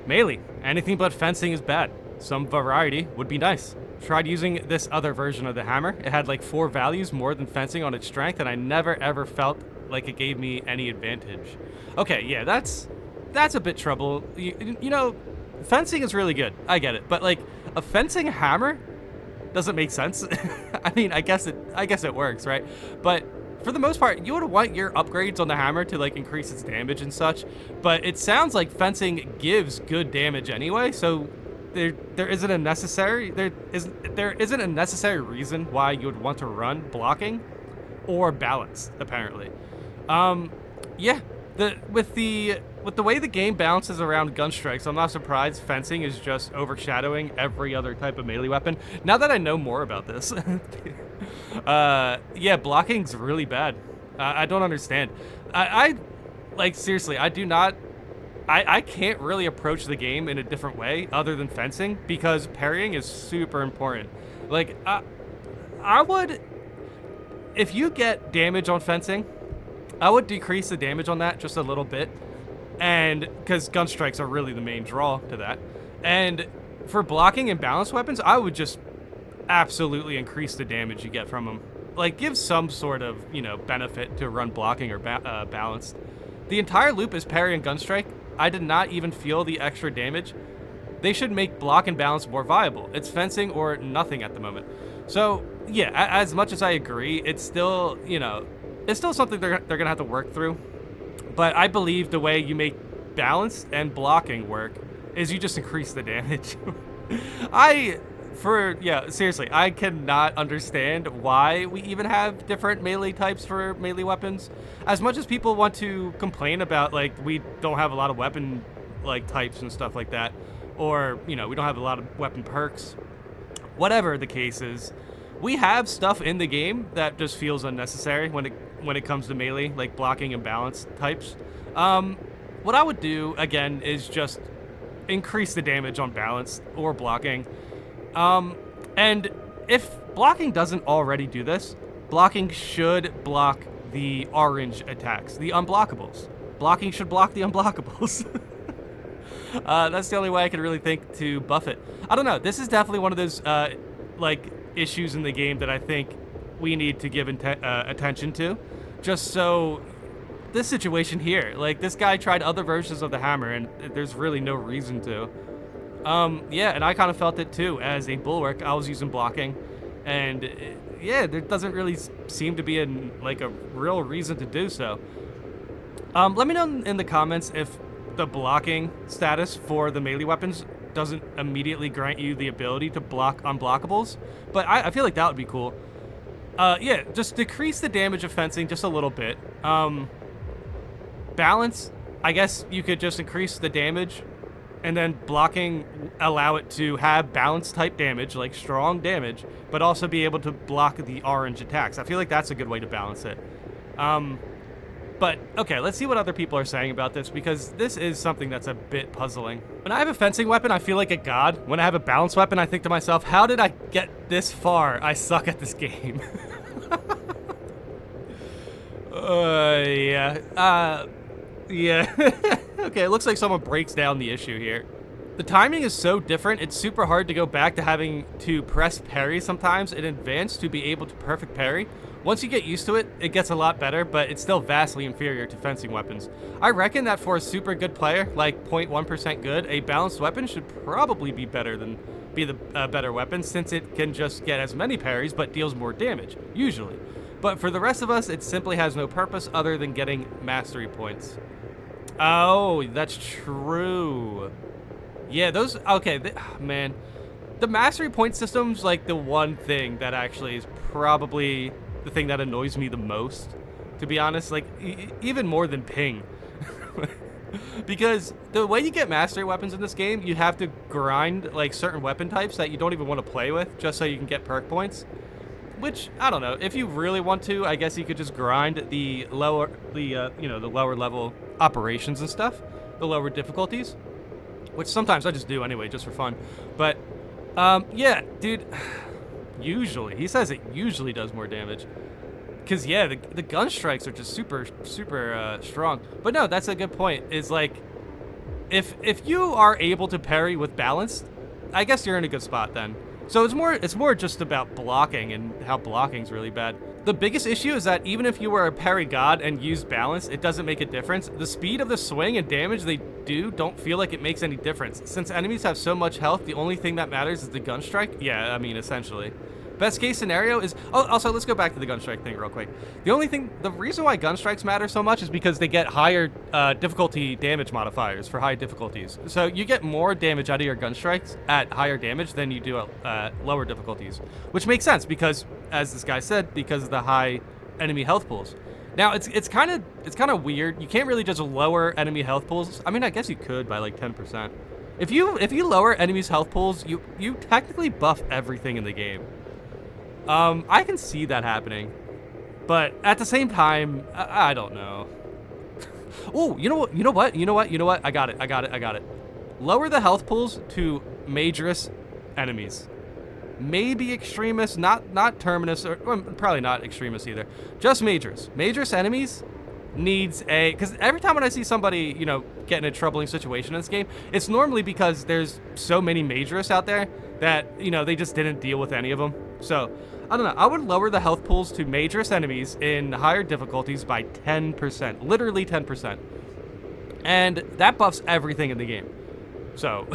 Melee. Anything but fencing is bad. Some variety would be nice. Tried using this other version of the hammer. It had like 4 values more than fencing on its strength, and I never ever felt like it gave me any advantage. Okay, yeah, that's a bit trouble. You know, fencing is really good. I get it, but like a fencing hammer doesn't make sense. I mean, I guess it works, right? But for the most part, you would want your upgrades on the hammer to like increase its damage and such. But it sounds like fencing gives good damage anyway, so there isn't a necessary reason why you would want to run blocking or balance, apparently. Yeah, with the way the game bounces around gun strikes, I'm not surprised fencing is just overshadowing every other type of melee weapon. Now that I know more about this, yeah, blocking's really bad. I don't understand. I like seriously, I do not. I can't really approach the game in a different way other than fencing because parrying is super important. Like, I would, if you get damage on fencing, I would decrease the damage on that just a little bit, and because gun strikes are really the main draw to that. And for blocking and balanced weapons, I would just absolutely increase the damage you get from them. Like, give some sort of, you know, benefit to run blocking or balanced. The entire loop is parry and gun strike. I did not even feel the extra damage. They should make block and balance more viable. It's fencing or nothing at the moment. So yeah, as much as I agree, it's still, you know, it's still something they're gonna have to work through. But I believe the way you make balance and blocking work is you just increase the damage. Seriously, I cannot understand why we even have different melee types for melee weapons. As much as people want to complain about, like, we don't have a lot of weapon, like, types and stuff like that, or, you know, we don't have a lot of weapon perks, whatever the case is, we have stuff in the game that just feels unnecessary when it comes to melee, like blocking and balance types. What I would do, again, is just increase the damage on balance or blocking. And if blocking doesn't already do this, blocking should block the orange attacks, the unblockables. Blocking should block the unblockables. That's the only way I can really think to buff it. I don't know. This is definitely one of those, like, issues in the game that I think we need to give attention to. Just so this situation here, like, this guy tried other versions of the hammer and there's really no reason to. Yeah, and I kind of felt it too. As a bulwark, I was using blocking, and yeah, there doesn't really seem to be a real reason to do so. Let me know in the comments if the blocking status for the melee weapons doesn't immediately grant you the ability to block unblockables, but I feel like that would be cool. Yeah, just decrease the damage of fencing just a little bit. Balance, I guess you could just increase the damage, and then blocking, allow it to have balance type damage, like strong damage, but also be able to block the orange attacks. I feel like that's a good way to balance it. But okay, let's see what other people are saying about this, because this is something that's a bit puzzling. When I have a fencing weapon, I feel like a god. When I have a balanced weapon, I think to myself, how did I get this far? I suck at this game. Yeah. Okay, it looks like someone breaks down the issue here. The timing is so different, it's super hard to go back to having to press parry sometimes in advance to be able to perfect parry. Once you get used to it, it gets a lot better, but it's still vastly inferior to fencing weapons. I reckon that for a super good player, like 0.1% good, a balanced weapon should probably be the better weapon, since it can just get as many parries but deals more damage, usually. But for the rest of us, it simply has no purpose other than getting mastery points. Oh, that's true. Yeah, man. The mastery point system's like the one thing that actually is probably the thing that annoys me the most, to be honest, like even more than ping. Because the way you get mastery weapons in this game, you have to grind like certain weapon types that you don't even want to play with just so you can get perk points. Which, I don't know, if you really want to, I guess you could just grind the lower level operations and stuff, the lower difficulties, which sometimes I just do anyway, just for fun. But, yeah, dude, usually, he says it usually does more damage. Because, yeah, the gun strikes are just super, super strong. But no, that's a good point, is like, if you are able to parry with balance, I guess you're in a good spot then. So it's more just about blocking and how blocking's really bad. The biggest issue is that even if you were a parry god and used balance, it doesn't make a difference. The speed of the swing and damage they do don't feel like it makes any difference. Since enemies have so much health, the only thing that matters is the gun strike. Yeah, I mean, essentially. Best case scenario is, oh, also let's go back to the gun strike thing real quick. The reason why gun strikes matter so much is because they get higher difficulty damage modifiers for high difficulties. So you get more damage out of your gun strikes at higher damage than you do at lower difficulties, which makes sense because, as this guy said, because of the high enemy health pools. Now it's kind of weird. You can't really just lower enemy health pools. I mean, I guess you could by like 10%. If you lower enemies' health pools, you technically buff everything in the game. I can see that happening, but at the same time, I don't know. Oh, you know what? I got it. Lower the health pools to Majorous enemies. Maybe Extremis, not Terminus, or well, probably not Extremis either. Just Majorous. Majorous enemies needs a, because every time when I see somebody, get in a troubling situation in this game, it's normally because there's so many Majorous out there that, they just didn't deal with any of them. So, I don't know. I would lower the health pools to Majorous enemies in higher difficulties by 10%. Literally 10%. And that buffs everything in the game. So,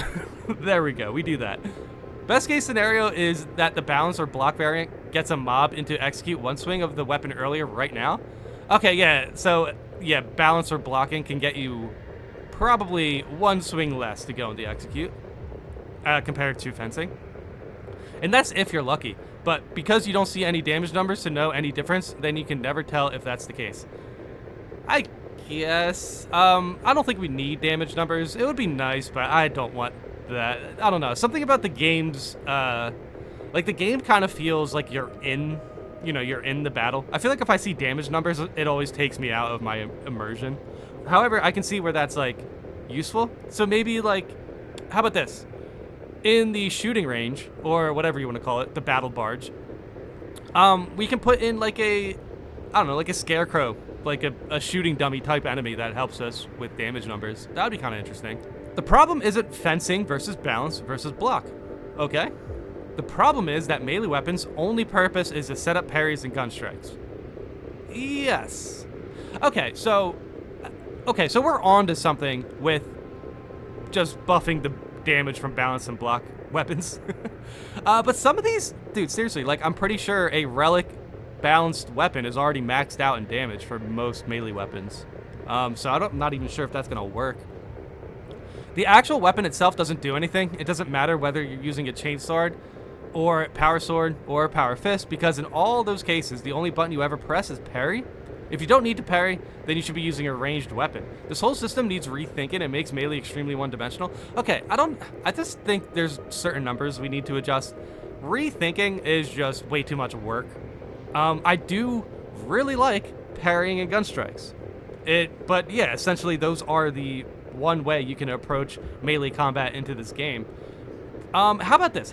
there we go. We do that. Best case scenario is that the balance or block variant gets a mob into execute one swing of the weapon earlier right now. Okay, yeah. So, yeah, balance or blocking can get you probably one swing less to go into execute compared to fencing. And that's if you're lucky. But because you don't see any damage numbers to know any difference, then you can never tell if that's the case. I guess. I don't think we need damage numbers. It would be nice, but I don't want that. I don't know. Something about the games, like the game kind of feels like you're in the battle. I feel like if I see damage numbers, it always takes me out of my immersion. However, I can see where that's like useful. So maybe like, how about this? In the shooting range, or whatever you want to call it, the battle barge, we can put in like a scarecrow, like a shooting dummy type enemy that helps us with damage numbers. That would be kind of interesting. The problem isn't fencing versus balance versus block, okay? The problem is that melee weapons' only purpose is to set up parries and gun strikes. Yes. Okay, so we're on to something with just buffing the damage from balance and block weapons. But some of these, dude, seriously, like I'm pretty sure a relic balanced weapon is already maxed out in damage for most melee weapons. So I'm not even sure if that's gonna work. The actual weapon itself doesn't do anything. It doesn't matter whether you're using a chainsword or power sword or power fist, because in all those cases, the only button you ever press is parry. If you don't need to parry, then you should be using a ranged weapon. This whole system needs rethinking and makes melee extremely one-dimensional. Okay, I just think there's certain numbers we need to adjust. Rethinking is just way too much work. I do really like parrying and gun strikes. But yeah, essentially those are the one way you can approach melee combat into this game. How about this?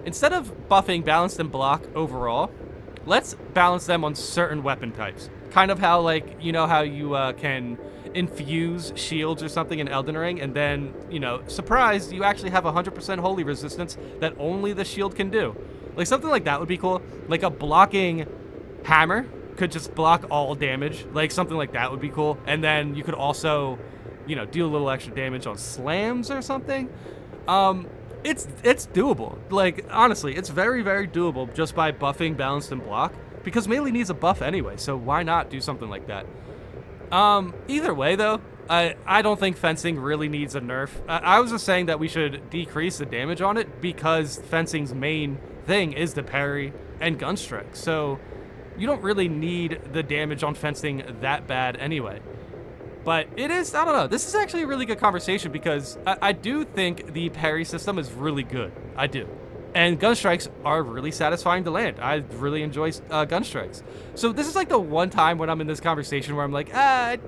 Instead of buffing balance and block overall, let's balance them on certain weapon types. Kind of how, like, how you can infuse shields or something in Elden Ring, and then, surprise, you actually have 100% holy resistance that only the shield can do. Like, something like that would be cool. Like, a blocking hammer could just block all damage. Like, something like that would be cool. And then you could also, do a little extra damage on slams or something. It's doable. Like, honestly, it's very, very doable just by buffing balance and block, because melee needs a buff anyway, so why not do something like that? Either way, though, I don't think fencing really needs a nerf. I was just saying that we should decrease the damage on it because fencing's main thing is the parry and gun strike, so you don't really need the damage on fencing that bad anyway. But it is, I don't know, this is actually a really good conversation because I do think the parry system is really good. I do. And gun strikes are really satisfying to land. I really enjoy gun strikes. So this is like the one time when I'm in this conversation where I'm like, I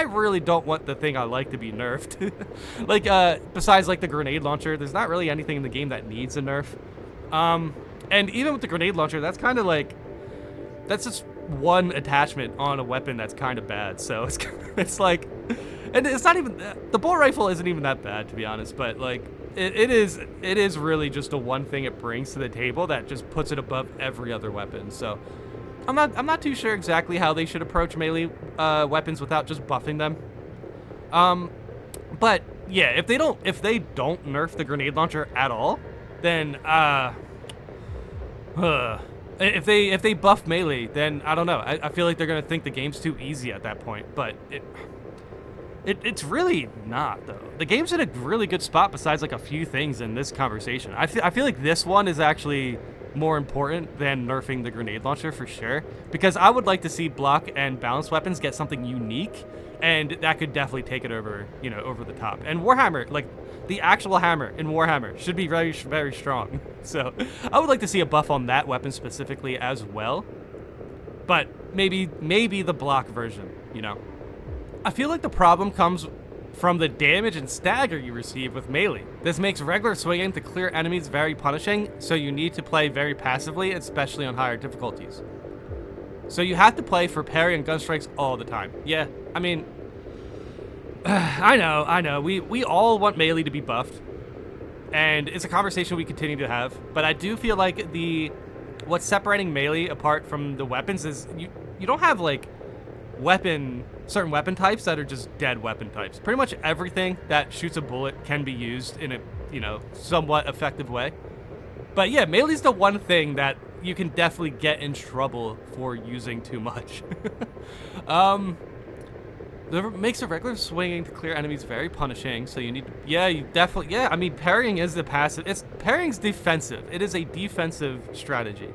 really don't want the thing I like to be nerfed. Like, besides like the grenade launcher, there's not really anything in the game that needs a nerf. And even with the grenade launcher, that's kind of like, that's just one attachment on a weapon that's kind of bad. So it's like, And it's not even the bolt rifle isn't even that bad, to be honest. But like, it is really just the one thing it brings to the table that just puts it above every other weapon. So I'm not too sure exactly how they should approach melee weapons without just buffing them. But yeah, if they don't nerf the grenade launcher at all, then if they buff melee, then I don't know. I feel like they're gonna think the game's too easy at that point. But it's really not, though. The game's in a really good spot besides like a few things in this conversation. I feel like this one is actually more important than nerfing the grenade launcher for sure, because I would like to see block and balance weapons get something unique, and that could definitely take it over, you know, over the top. And Warhammer, like the actual hammer in Warhammer, should be very, very strong. So I would like to see a buff on that weapon specifically as well, but maybe the block version, you know. I feel like the problem comes from the damage and stagger you receive with melee. This makes regular swinging to clear enemies very punishing, so you need to play very passively, especially on higher difficulties. So you have to play for parry and gun strikes all the time. Yeah, I mean, I know. We all want melee to be buffed, and it's a conversation we continue to have. But I do feel like what's separating melee apart from the weapons is you don't have like certain weapon types that are just dead weapon types. Pretty much everything that shoots a bullet can be used in a, you know, somewhat effective way. But yeah, melee's the one thing that you can definitely get in trouble for using too much. Makes a regular swinging to clear enemies very punishing, so you need to, I mean, parrying is the passive. Parrying's defensive. It is a defensive strategy.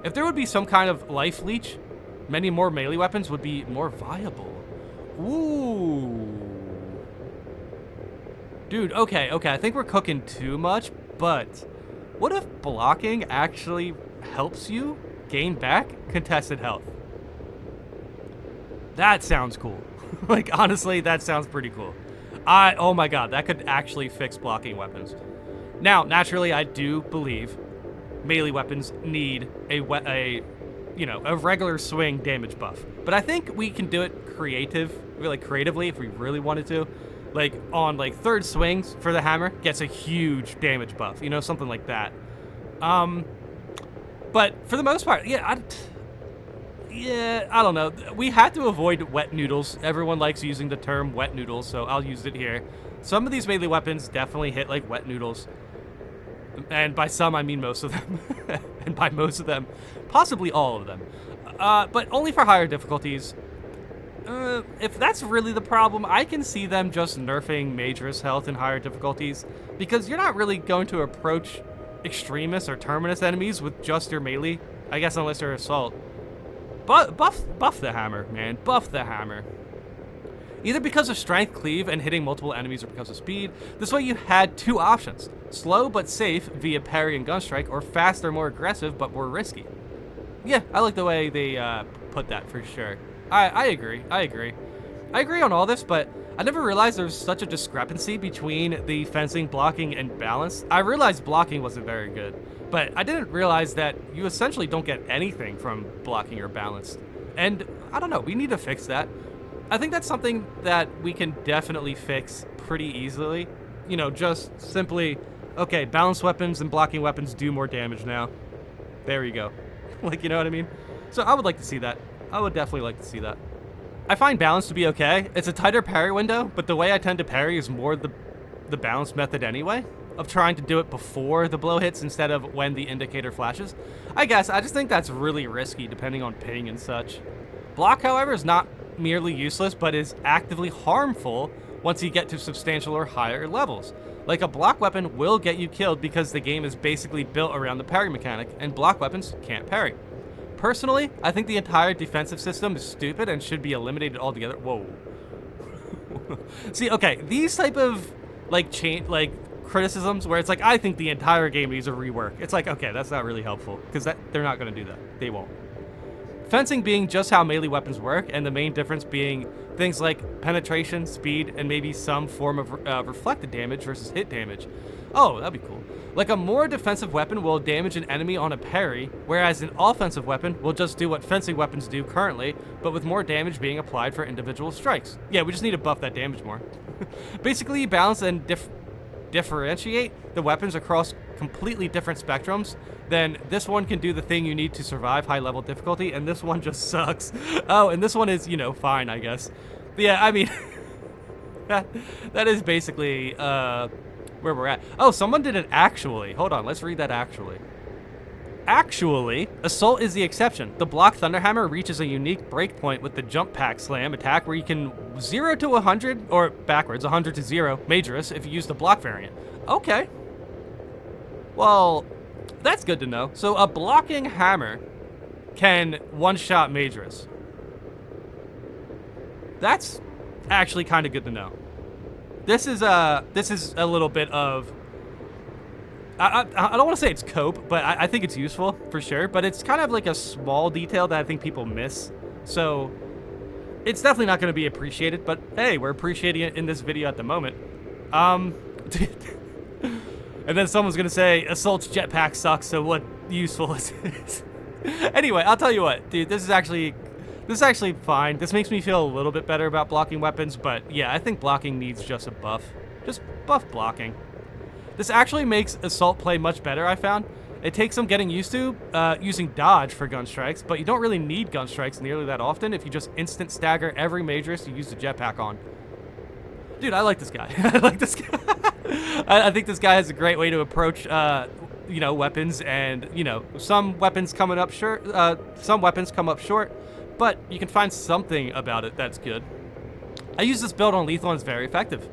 If there would be some kind of life leech, many more melee weapons would be more viable. Ooh. Dude, okay, I think we're cooking too much, but what if blocking actually helps you gain back contested health? That sounds cool. Like, honestly, that sounds pretty cool. Oh my god, that could actually fix blocking weapons. Now, naturally, I do believe melee weapons need a regular swing damage buff. But I think we can do it creatively if we really wanted to. Like, on, like, third swings for the hammer gets a huge damage buff. You know, something like that. But for the most part, I don't know. We had to avoid wet noodles. Everyone likes using the term wet noodles, so I'll use it here. Some of these melee weapons definitely hit like wet noodles. And by some, I mean most of them. And by most of them, possibly all of them. But only for higher difficulties. If that's really the problem, I can see them just nerfing Major's health in higher difficulties, because you're not really going to approach Extremis or Terminus enemies with just your melee, I guess, unless you're Assault. But buff the hammer, man. Buff the hammer. Either because of strength cleave and hitting multiple enemies or because of speed. This way you had two options. Slow but safe via parry and gun strike, or faster, more aggressive, but more risky. Yeah, I like the way they put that for sure. I agree. I agree on all this, but I never realized there was such a discrepancy between the fencing, blocking, and balance. I realized blocking wasn't very good, but I didn't realize that you essentially don't get anything from blocking or balance. And I don't know, we need to fix that. I think that's something that we can definitely fix pretty easily. You know, just simply, okay, balanced weapons and blocking weapons do more damage now. There you go. Like, you know what I mean? So I would like to see that. I would definitely like to see that. I find balance to be okay. It's a tighter parry window, but the way I tend to parry is more the balance method anyway, of trying to do it before the blow hits instead of when the indicator flashes. I just think that's really risky depending on ping and such. Block, however, is not merely useless, but is actively harmful once you get to substantial or higher levels. Like, a block weapon will get you killed because the game is basically built around the parry mechanic, and block weapons can't parry. Personally, I think the entire defensive system is stupid and should be eliminated altogether. Whoa. See, okay, these type of criticisms where it's like, I think the entire game needs a rework. It's like, okay, that's not really helpful, because they're not going to do that. They won't. Fencing being just how melee weapons work, and the main difference being Things like penetration, speed, and maybe some form of reflected damage versus hit damage. Oh, that'd be cool. Like a more defensive weapon will damage an enemy on a parry, whereas an offensive weapon will just do what fencing weapons do currently, but with more damage being applied for individual strikes. Yeah, we just need to buff that damage more. Basically, balance and differentiate the weapons across completely different spectrums. Then this one can do the thing you need to survive high level difficulty, and this one just sucks. Oh, and this one is, you know, fine, I guess. But yeah, I mean, that is basically where we're at. Oh, someone did an actually. Hold on, let's read that actually. Actually, Assault is the exception. The block Thunderhammer reaches a unique breakpoint with the Jump Pack Slam attack where you can 0 to 100, or backwards, 100 to 0, Majorus if you use the block variant. Okay. Well, that's good to know. So a blocking hammer can one-shot Majorus. That's actually kind of good to know. This is a little bit of, I don't want to say it's cope, but I think it's useful for sure. But it's kind of like a small detail that I think people miss. So it's definitely not going to be appreciated. But hey, we're appreciating it in this video at the moment. And then someone's going to say Assault's jetpack sucks. So what useful is it? Anyway, I'll tell you what, dude. This is actually fine. This makes me feel a little bit better about blocking weapons, but yeah, I think blocking needs just a buff. Just buff blocking. This actually makes Assault play much better, I found. It takes some getting used to using dodge for gun strikes, but you don't really need gun strikes nearly that often if you just instant stagger every Majorus you use the jetpack on. Dude, I like this guy. I like this guy. I think this guy has a great way to approach you know, weapons, and you know, some weapons come up short, but you can find something about it that's good. I use this build on lethal and it's very effective.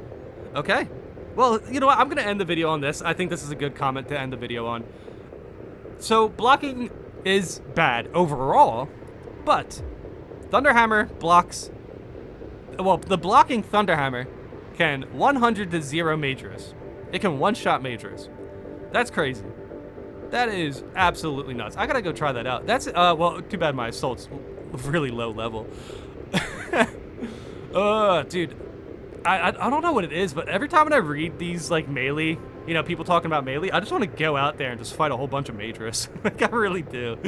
Okay. Well, you know what? I'm going to end the video on this. I think this is a good comment to end the video on. So, blocking is bad overall, but Thunderhammer blocks... Well, the blocking Thunderhammer can 100 to 0 Majorus. It can one-shot Majorus. That's crazy. That is absolutely nuts. I gotta go try that out. That's, well, too bad my Assault's really low level. Dude, I don't know what it is, but every time when I read these, like, melee, you know, people talking about melee, I just want to go out there and just fight a whole bunch of Majorus. Like, I really do.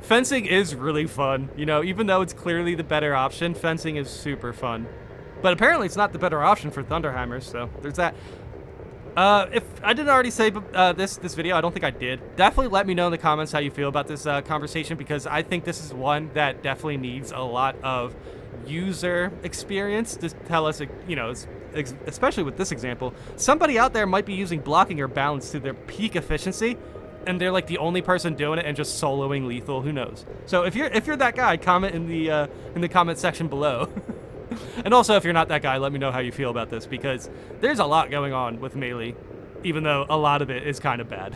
Fencing is really fun, you know, even though it's clearly the better option, fencing is super fun. But apparently it's not the better option for Thunderhammers, so there's that. If I didn't already say this video, I don't think I did. Definitely let me know in the comments how you feel about this conversation, because I think this is one that definitely needs a lot of user experience to tell us, you know, especially with this example, somebody out there might be using blocking or balance to their peak efficiency, and they're like the only person doing it and just soloing lethal. Who knows? So if you're that guy, comment in the comment section below. And also, if you're not that guy, let me know how you feel about this, because there's a lot going on with melee, even though a lot of it is kind of bad.